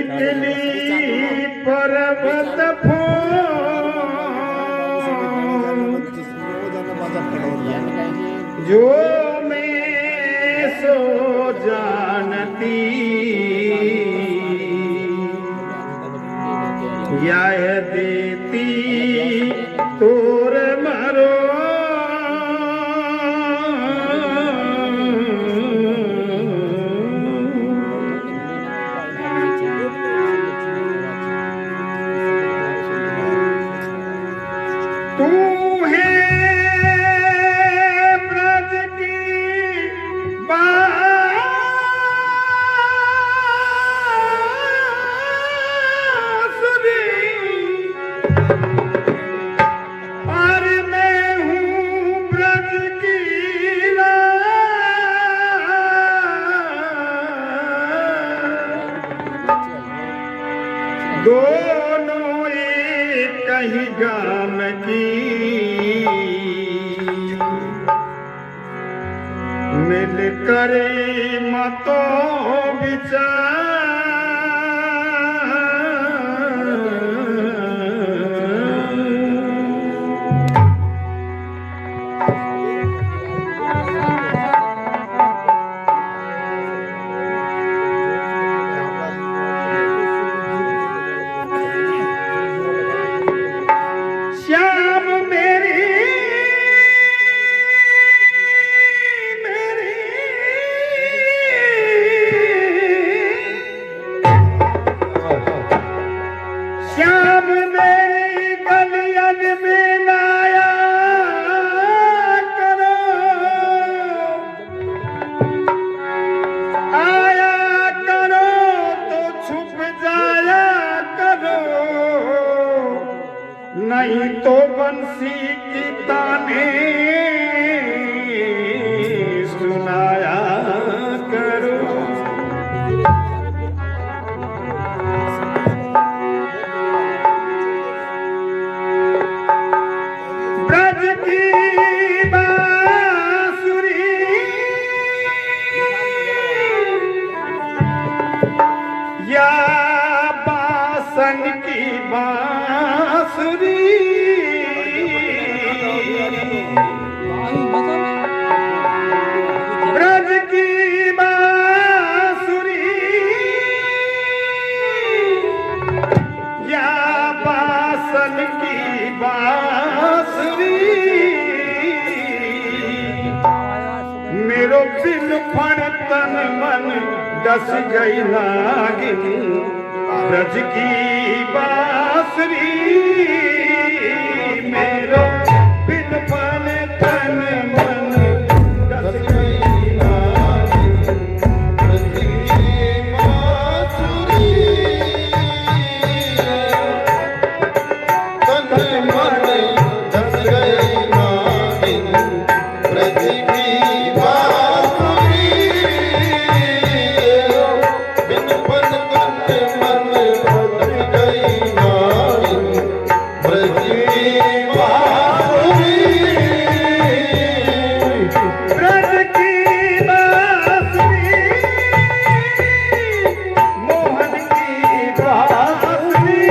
निकली पर्वत जो मैं सो जानती यह देती तोर मरो तू है ब्रज की बांसुरी और मैं हूँ ब्रज की राह। दोनों एक ही गाम की मिल करे मतों विचार। श्याम मेरी श्याम मेरी गलियन में लाया करो, आया करो तो छुप जाया करो, नहीं तो बंसी की ताने सुनाया करो। ब्रज की बांसुरी या बासन की बांसुरी ब्रज की बांसुरी या बासन की बांसुरी मेरो बिन फण तन मन दस गई नागिन ब्रज की बांसुरी मेरो बिन फण तन मन दस गई नागिन ब्रज की बांसुरी तन मन दस गई नागिन ब्रज की बांसुरी बिन फण तन मन दस गई नागिन ब्रज की बांसुरी। ब्रज की बांसुरी मोहन की बांसुरी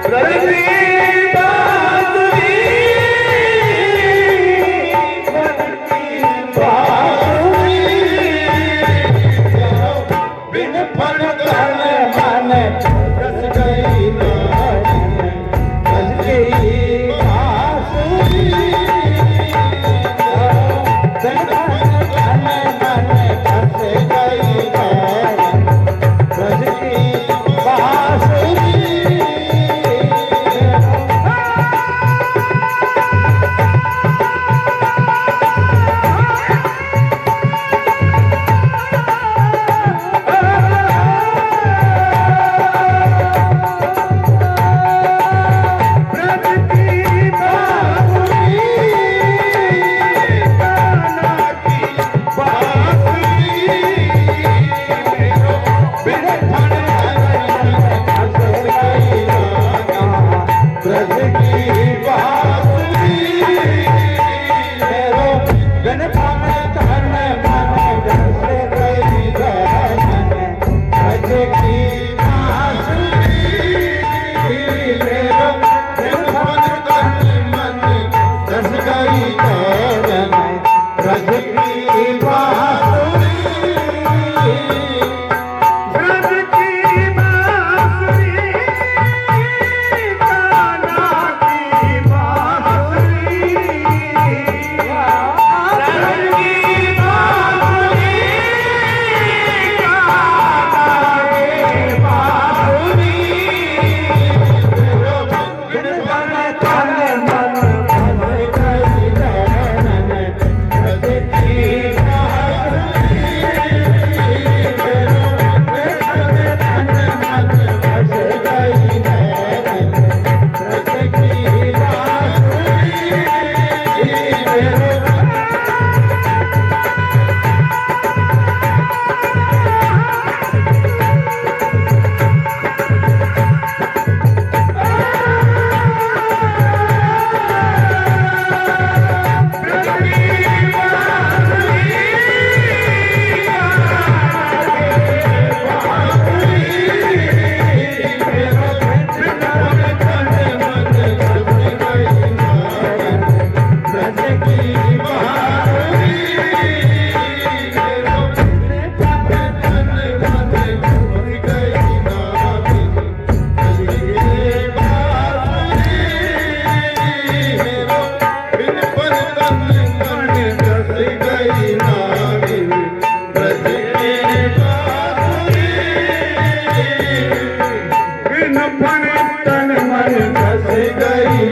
ब्रज की बांसुरी मन की बांसुरी बिन फण तन मन दस गई नागिन ब्रज की बांसुरी बिन फण तन मन दस गई नागिन ब्रज की बांसुरी। ब्रज की बांसुरी कान्हा की बांसुरी मेरो बिन फण तन मन दस गई नागिन ब्रज की बांसुरी मेरो बिन फण तन मन दस गई नागिन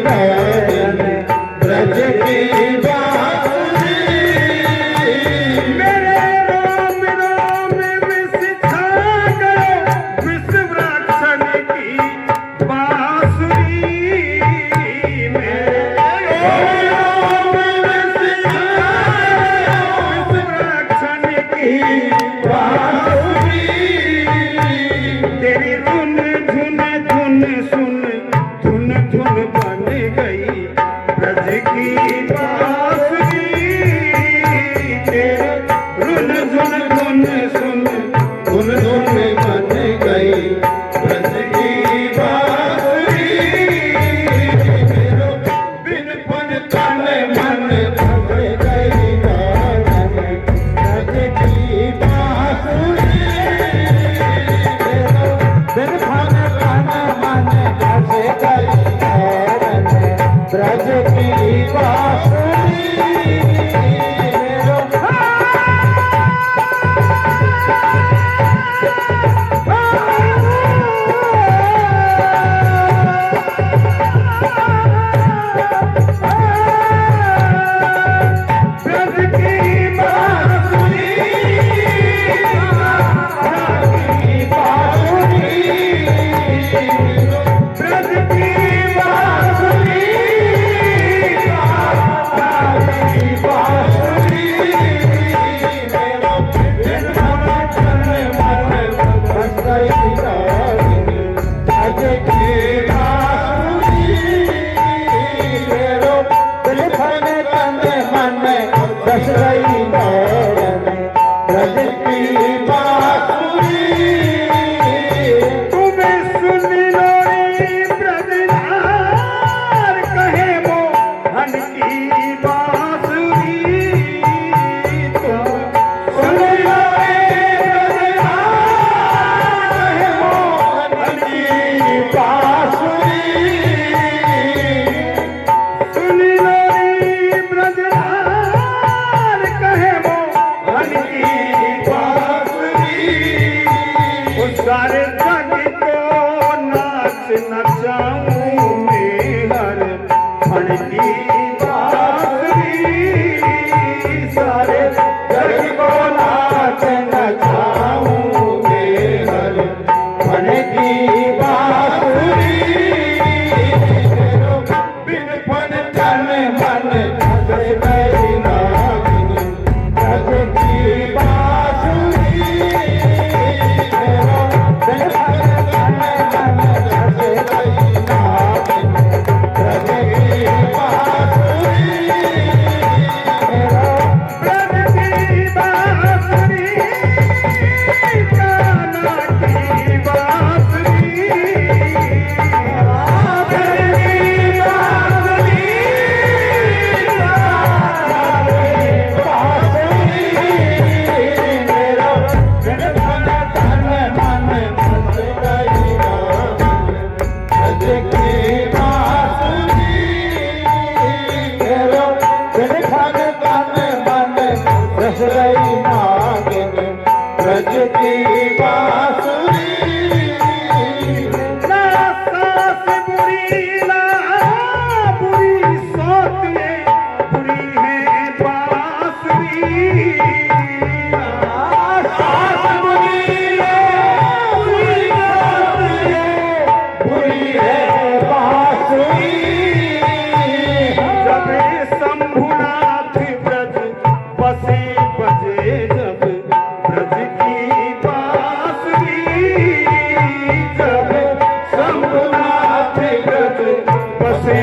नयन ब्रज की बांसुरी। मेरे रोम रोम विष खा गयो विष वृक्षण की बांसुरी। मेरे रोम विष खा गयो विष वृक्षण की बांसुरी। तेरी धुन धुन धुन सुन धुन धुन बन गई ब्रज की बांसुरी। तेरी धुन धुन धुन सुन धुन धुन बन गई ब्रज की बांसुरी। बिन फन तन मन भग गई गानन ब्रज की बांसुरी। बिन फन तन मन भग गई गानन ब्रज की बांसुरी। ब्रज की बांसुरी। ब्रज की बांसुरी। तुम्हें सुन लो रे ब्रजनार कहे मोहन की बांसुरी। तुम सुन लो रे ब्रजनार कहे मोहन की बांसुरी। सुन लो रे ब्रजनार कहे मोहन की बांसुरी। उस सारे जग को नाच नचाऊं मैं हर फण की बांसुरी। सारे जग को नाच नचाऊं मैं हर फण की बांसुरी। बिन फन तन मन भग गई नागिन ब्रज की बांसुरी। बिन फन तन मन भग गई नागिन ब्रज की बांसुरी। ब्रज की बांसुरी कान्हा की बांसुरी। ब्रज की बांसुरी ब्रज की बांसुरी। ना सास बुरी ना बुरी सोत ये बुरी है बांसुरी। सास बुरी है बुरी सोत ये बुरी है बांसुरी। जब शंभुनाथ ब्रज बसे बजे जब ब्रज की बांसुरी। जब शंभुनाथ ब्रज बसे